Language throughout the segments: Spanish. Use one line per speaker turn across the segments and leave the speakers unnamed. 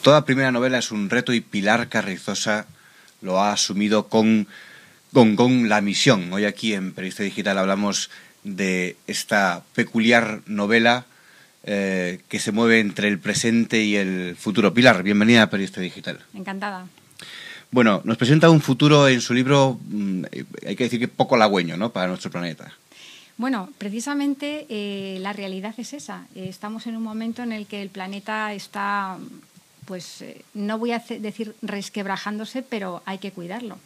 Toda primera novela es un reto y Pilar Carrizosa lo ha asumido con La misión. Hoy aquí en Periodista Digital hablamos de esta peculiar novela que se mueve entre el presente y el futuro. Pilar, bienvenida a Periodista Digital.
Encantada.
Bueno, nos presenta un futuro en su libro, hay que decir que poco halagüeño, ¿no?, para nuestro planeta.
Bueno, precisamente la realidad es esa. Estamos en un momento en el que el planeta está, pues no voy a decir resquebrajándose, pero hay que cuidarlo.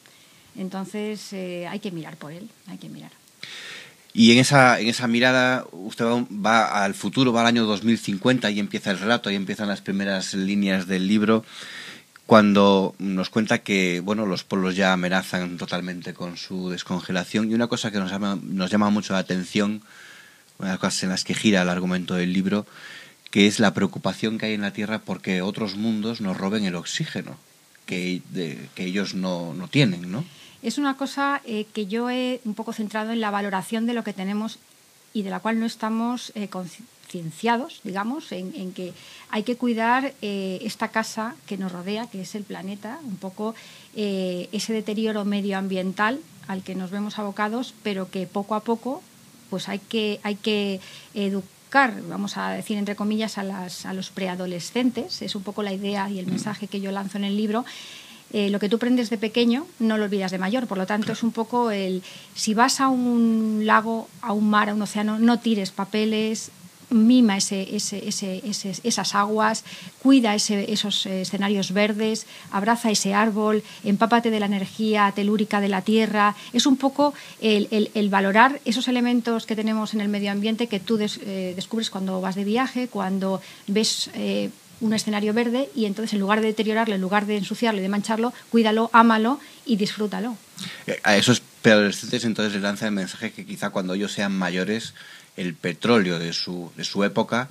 Entonces hay que mirar por él, hay que mirar.
Y en esa mirada usted va al futuro, va al año 2050, ahí empieza el relato, ahí empiezan las primeras líneas del libro, cuando nos cuenta que bueno, los polos ya amenazan totalmente con su descongelación. Y una cosa que nos llama mucho la atención, una de las cosas en las que gira el argumento del libro, que es la preocupación que hay en la Tierra porque otros mundos nos roben el oxígeno que ellos no tienen, ¿no?
Es una cosa que yo he un poco centrado en la valoración de lo que tenemos y de la cual no estamos concienciados, digamos, en que hay que cuidar esta casa que nos rodea, que es el planeta, un poco ese deterioro medioambiental al que nos vemos abocados, pero que poco a poco pues hay que educar, vamos a decir entre comillas, a los preadolescentes. Es un poco la idea y el mensaje que yo lanzo en el libro. Lo que tú aprendes de pequeño no lo olvidas de mayor, por lo tanto es un poco si vas a un lago, a un mar, a un océano, no tires papeles, mima esas aguas, cuida esos escenarios verdes, abraza ese árbol, empápate de la energía telúrica de la tierra. Es un poco el valorar esos elementos que tenemos en el medio ambiente que tú descubres cuando vas de viaje, cuando ves un escenario verde, y entonces en lugar de deteriorarlo, en lugar de ensuciarlo y de mancharlo, cuídalo, ámalo y disfrútalo. A
esos preadolescentes entonces les lanza el mensaje que quizá cuando ellos sean mayores el petróleo de su época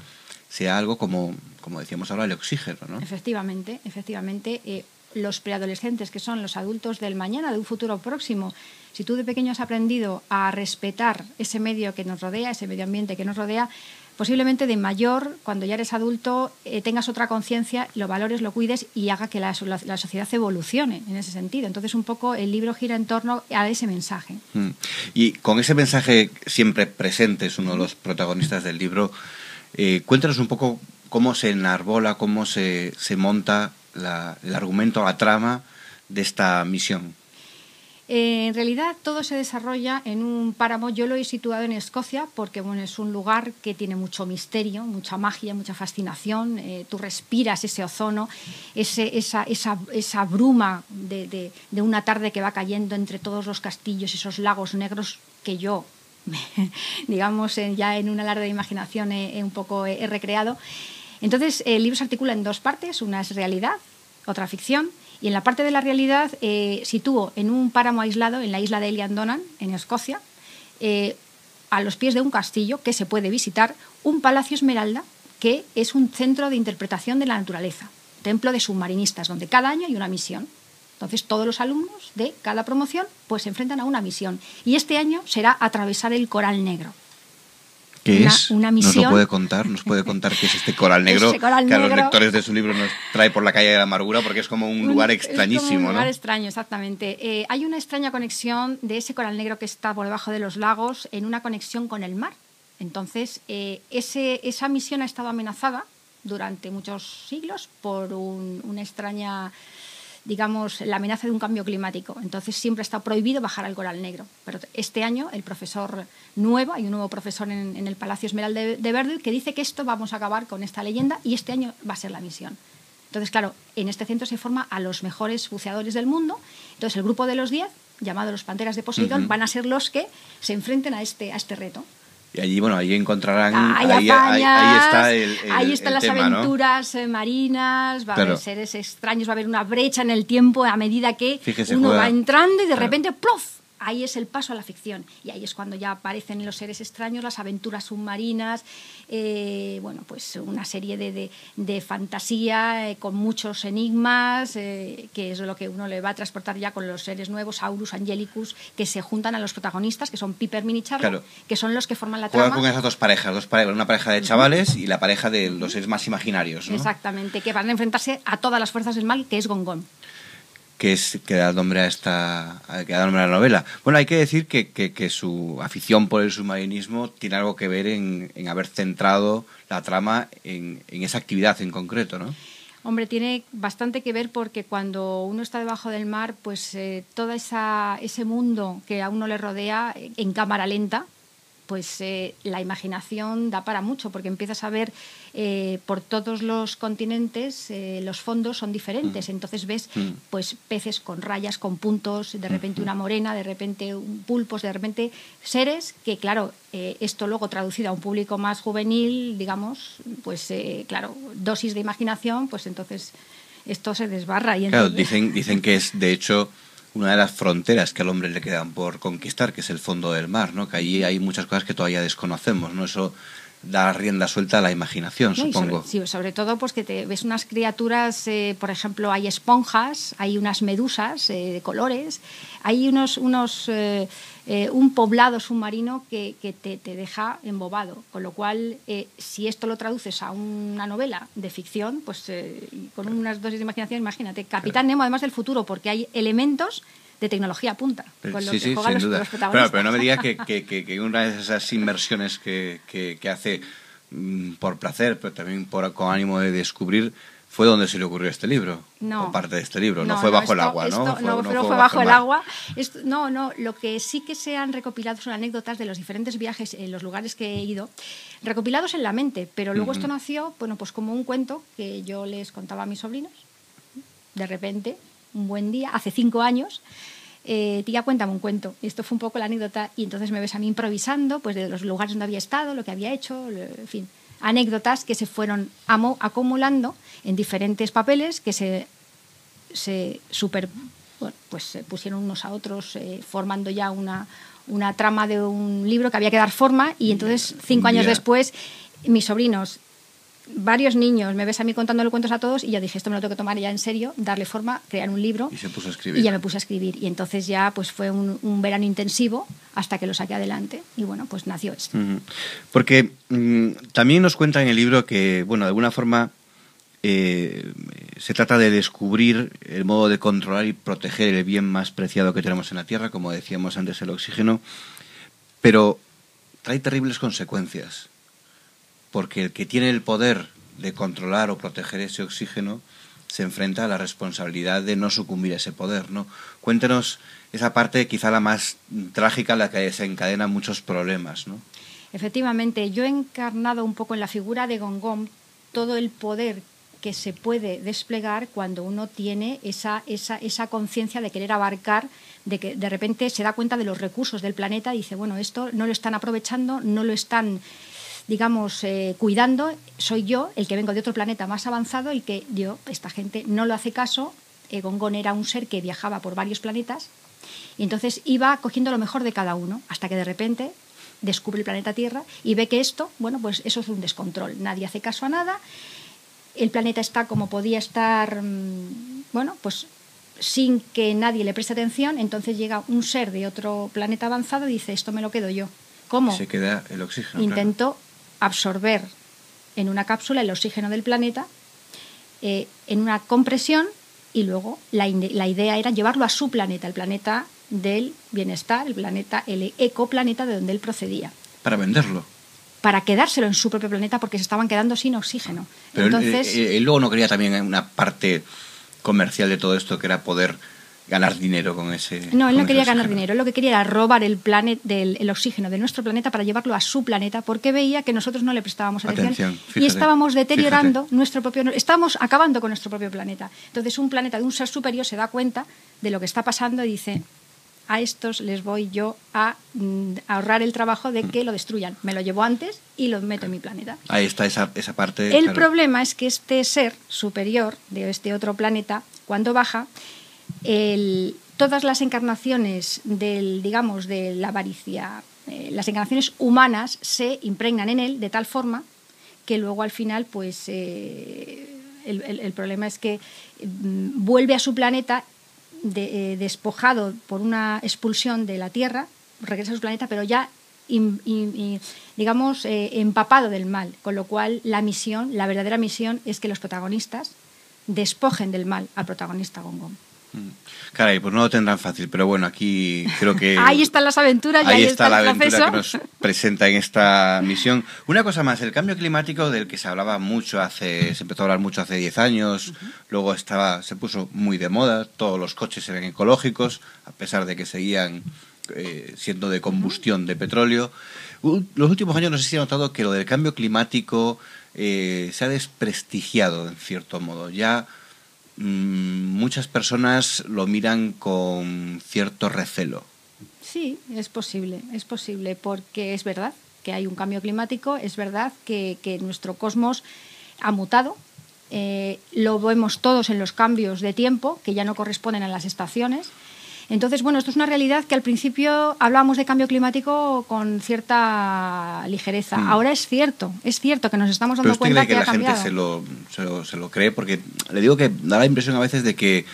sea algo como decíamos ahora, el oxígeno, ¿no?
Efectivamente. Los preadolescentes, que son los adultos del mañana, de un futuro próximo, si tú de pequeño has aprendido a respetar ese medio que nos rodea, ese medio ambiente que nos rodea, posiblemente de mayor, cuando ya eres adulto, tengas otra conciencia, lo valores, lo cuides y haga que la sociedad evolucione en ese sentido. Entonces, un poco el libro gira en torno a ese mensaje.
Y con ese mensaje siempre presente, es uno de los protagonistas del libro, cuéntanos un poco cómo se enarbola, cómo se monta el argumento, la trama de esta misión.
En realidad todo se desarrolla en un páramo. Yo lo he situado en Escocia porque bueno, es un lugar que tiene mucho misterio, mucha magia, mucha fascinación. Tú respiras ese ozono, esa bruma de una tarde que va cayendo entre todos los castillos, esos lagos negros que yo, digamos, ya en un alarde de imaginación he recreado. Entonces el libro se articula en dos partes, una es realidad, otra ficción. Y en la parte de la realidad sitúo en un páramo aislado, en la isla de Eliandonan, en Escocia, a los pies de un castillo que se puede visitar, un palacio esmeralda que es un centro de interpretación de la naturaleza, templo de submarinistas, donde cada año hay una misión. Entonces todos los alumnos de cada promoción pues se enfrentan a una misión. Y este año será atravesar el coral negro.
¿Qué es?
Una misión.
¿Nos puede contar qué es este coral negro?
Ese coral
que a
negro,
los lectores de su libro nos trae por la calle de la amargura, porque es como un lugar extrañísimo,
es como un lugar
¿no?
extraño, exactamente. Hay una extraña conexión de ese coral negro que está por debajo de los lagos en una conexión con el mar. Entonces, esa misión ha estado amenazada durante muchos siglos por una extraña, digamos, la amenaza de un cambio climático. Entonces siempre está prohibido bajar al coral negro. Pero este año el profesor nuevo, hay un nuevo profesor en el Palacio Esmeralda de Verdú que dice que vamos a acabar con esta leyenda y este año va a ser la misión. Entonces, claro, en este centro se forma a los mejores buceadores del mundo. Entonces el grupo de los 10, llamado los Panteras de Poseidón, van a ser los que se enfrenten a este reto.
Y allí, bueno, ahí encontrarán...
Ahí están las
tema,
aventuras, ¿no? Marinas, va a haber seres extraños, va a haber una brecha en el tiempo a medida que uno va entrando y de repente, ¡plof!, ahí es el paso a la ficción. Y ahí es cuando ya aparecen los seres extraños, las aventuras submarinas, bueno, pues una serie de fantasía con muchos enigmas, que es lo que uno le va a transportar ya con los seres nuevos, Aurus, Angelicus, que se juntan a los protagonistas, que son Piper, Min y Charlotte, claro, que son los que forman la trama.
Juega con esas dos parejas, una pareja de chavales y la pareja de los seres más imaginarios, ¿no?
Exactamente, que van a enfrentarse a todas las fuerzas del mal, que es Gongón.
Que da nombre a la novela. Bueno, hay que decir que su afición por el submarinismo tiene algo que ver en haber centrado la trama en esa actividad en concreto, ¿no?
Hombre, tiene bastante que ver porque cuando uno está debajo del mar, pues todo ese mundo que a uno le rodea en cámara lenta, pues la imaginación da para mucho, porque empiezas a ver por todos los continentes los fondos son diferentes. Entonces ves pues peces con rayas, con puntos, de repente una morena, de repente pulpos, de repente seres que, claro, esto luego traducido a un público más juvenil, digamos, pues claro, dosis de imaginación, pues entonces esto se desbarra. Y entonces...
Claro, dicen que es, de hecho, una de las fronteras que al hombre le quedan por conquistar, que es el fondo del mar, ¿no? Que allí hay muchas cosas que todavía desconocemos, ¿no? Eso da rienda suelta a la imaginación,
no,
supongo.
Sobre todo pues que te ves unas criaturas, por ejemplo, hay esponjas, hay unas medusas de colores, hay un poblado submarino que te deja embobado, con lo cual si esto lo traduces a una novela de ficción, pues con unas dosis de imaginación, imagínate, Capitán Nemo además del futuro, porque hay elementos de tecnología punta con los que juegan los protagonistas.
Pero no me digas que una de esas inmersiones que hace por placer, pero también con ánimo de descubrir, fue donde se le ocurrió este libro,
no,
o parte de este libro, no fue bajo el agua, ¿no?
No fue bajo el agua. No, lo que sí que se han recopilado son anécdotas de los diferentes viajes en los lugares que he ido, recopilados en la mente, pero luego esto nació, bueno, pues como un cuento que yo les contaba a mis sobrinos, de repente, un buen día, hace 5 años, tía, cuéntame un cuento. Y esto fue un poco la anécdota, y entonces me ves a mí improvisando, pues de los lugares donde había estado, lo que había hecho, en fin, anécdotas que se fueron acumulando en diferentes papeles que se pusieron unos a otros, formando ya una trama de un libro que había que dar forma. Y entonces 5 años después, mis sobrinos, varios niños, me ves a mí contándole cuentos a todos, y yo dije, esto me lo tengo que tomar ya en serio, darle forma, crear un libro.
Y se puso a escribir.
Y ya me puse a escribir. Y entonces ya pues fue un verano intensivo hasta que lo saqué adelante. Y bueno, pues nació esto.
Porque también nos cuenta en el libro que, bueno, de alguna forma se trata de descubrir el modo de controlar y proteger el bien más preciado que tenemos en la Tierra, como decíamos antes, el oxígeno, pero trae terribles consecuencias. Porque el que tiene el poder de controlar o proteger ese oxígeno se enfrenta a la responsabilidad de no sucumbir a ese poder, ¿no? Cuéntenos esa parte, quizá la más trágica, la que desencadena muchos problemas, ¿no?
Efectivamente, yo he encarnado un poco en la figura de Gongón todo el poder que se puede desplegar cuando uno tiene esa conciencia de querer abarcar, de que de repente se da cuenta de los recursos del planeta y dice, bueno, esto no lo están aprovechando, no lo están, digamos, cuidando, soy yo el que vengo de otro planeta más avanzado y que esta gente no lo hace caso. Gongón era un ser que viajaba por varios planetas y entonces iba cogiendo lo mejor de cada uno hasta que de repente descubre el planeta Tierra y ve que esto, bueno, pues eso es un descontrol, nadie hace caso a nada, el planeta está como podía estar, bueno, pues sin que nadie le preste atención. Entonces llega un ser de otro planeta avanzado y dice, esto me lo quedo yo. ¿Cómo?
Se queda el oxígeno.
Intentó absorber en una cápsula el oxígeno del planeta en una compresión, y luego la idea era llevarlo a su planeta, el planeta del bienestar, el ecoplaneta de donde él procedía.
Para venderlo.
Para quedárselo en su propio planeta, porque se estaban quedando sin oxígeno.
Pero
entonces,
él luego no quería también una parte comercial de todo esto, que era poder ganar dinero con ese.
No, él no quería ganar dinero, él lo que quería era robar el oxígeno de nuestro planeta para llevarlo a su planeta, porque veía que nosotros no le prestábamos atención y estábamos deteriorando estábamos acabando con nuestro propio planeta. Entonces un planeta de un ser superior se da cuenta de lo que está pasando y dice, a estos les voy yo a ahorrar el trabajo de que lo destruyan. Me lo llevo antes y lo meto en mi planeta.
Ahí está esa parte.
El problema es que este ser superior de este otro planeta, cuando baja, todas las encarnaciones digamos, de la avaricia, las encarnaciones humanas se impregnan en él de tal forma que luego al final, pues, el problema es que vuelve a su planeta despojado por una expulsión de la Tierra, regresa a su planeta, pero ya digamos, empapado del mal, con lo cual la verdadera misión es que los protagonistas despojen del mal al protagonista Gong-Gong.
Caray, pues no lo tendrán fácil, pero bueno, aquí creo que...
ahí están las aventuras,
ahí está la
el
aventura
proceso
que nos presenta en esta misión. Una cosa más, el cambio climático del que se hablaba mucho se empezó a hablar mucho hace 10 años, luego se puso muy de moda, todos los coches eran ecológicos, a pesar de que seguían siendo de combustión de petróleo. Los últimos años no sé si he notado que lo del cambio climático se ha desprestigiado en cierto modo. Ya muchas personas lo miran con cierto recelo.
Sí, es posible, porque es verdad que hay un cambio climático, es verdad que nuestro cosmos ha mutado, lo vemos todos en los cambios de tiempo, que ya no corresponden a las estaciones. Entonces, bueno, esto es una realidad que al principio hablábamos de cambio climático con cierta ligereza. Ahora es cierto que nos estamos dando cuenta que ha cambiado.
¿Pero usted cree que la gente se lo cree? Porque le digo que da la impresión a veces de que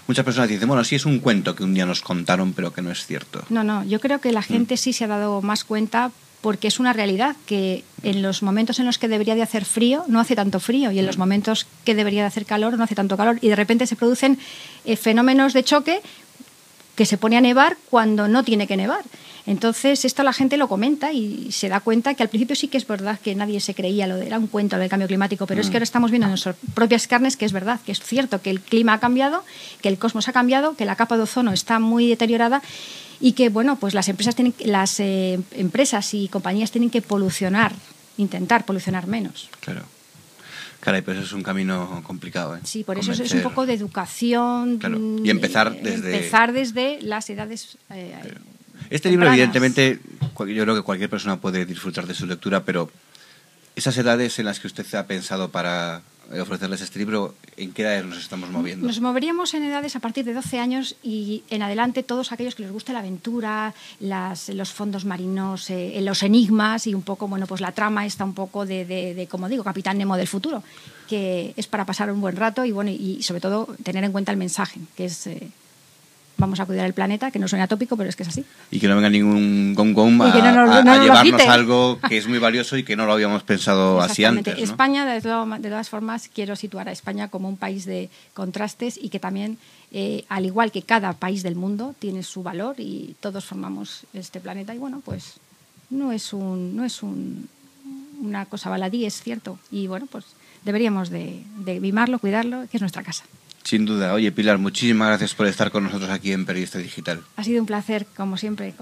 muchas personas dicen, bueno, sí es un cuento que un día nos contaron, pero que no es cierto.
No, yo creo que la gente sí se ha dado más cuenta, porque es una realidad que en los momentos en los que debería de hacer frío no hace tanto frío, y en los momentos que debería de hacer calor no hace tanto calor, y de repente se producen fenómenos de choque, que se pone a nevar cuando no tiene que nevar. Entonces, esto la gente lo comenta y se da cuenta que al principio sí que es verdad que nadie se creía, era un cuento del cambio climático, pero es que ahora estamos viendo en nuestras propias carnes que es verdad, que es cierto que el clima ha cambiado, que el cosmos ha cambiado, que la capa de ozono está muy deteriorada y que, bueno, pues las empresas y compañías tienen que intentar polucionar menos.
Claro. Caray, pero eso es un camino complicado, ¿eh?
Sí, por eso es un poco de educación.
Claro. Y empezar
desde las edades
Este libro, evidentemente, yo creo que cualquier persona puede disfrutar de su lectura, pero esas edades en las que usted ha pensado para ofrecerles este libro, ¿en qué edades nos estamos moviendo?
Nos moveríamos en edades a partir de 12 años y en adelante, todos aquellos que les guste la aventura, los fondos marinos, los enigmas y un poco, bueno, pues la trama está un poco de como digo, Capitán Nemo del futuro, que es para pasar un buen rato y, bueno, y sobre todo tener en cuenta el mensaje, que es... vamos a cuidar el planeta, que no suena tópico, pero es que es así.
Y que no venga ningún Gong-Gong a llevarnos algo que es muy valioso y que no lo habíamos pensado así antes, ¿no?
España, de todas formas, quiero situar a España como un país de contrastes y que también, al igual que cada país del mundo, tiene su valor y todos formamos este planeta. Y bueno, pues no es una cosa baladí, es cierto. Y bueno, pues deberíamos de mimarlo, cuidarlo, que es nuestra casa.
Sin duda. Oye, Pilar, muchísimas gracias por estar con nosotros aquí en Periodista Digital.
Ha sido un placer, como siempre.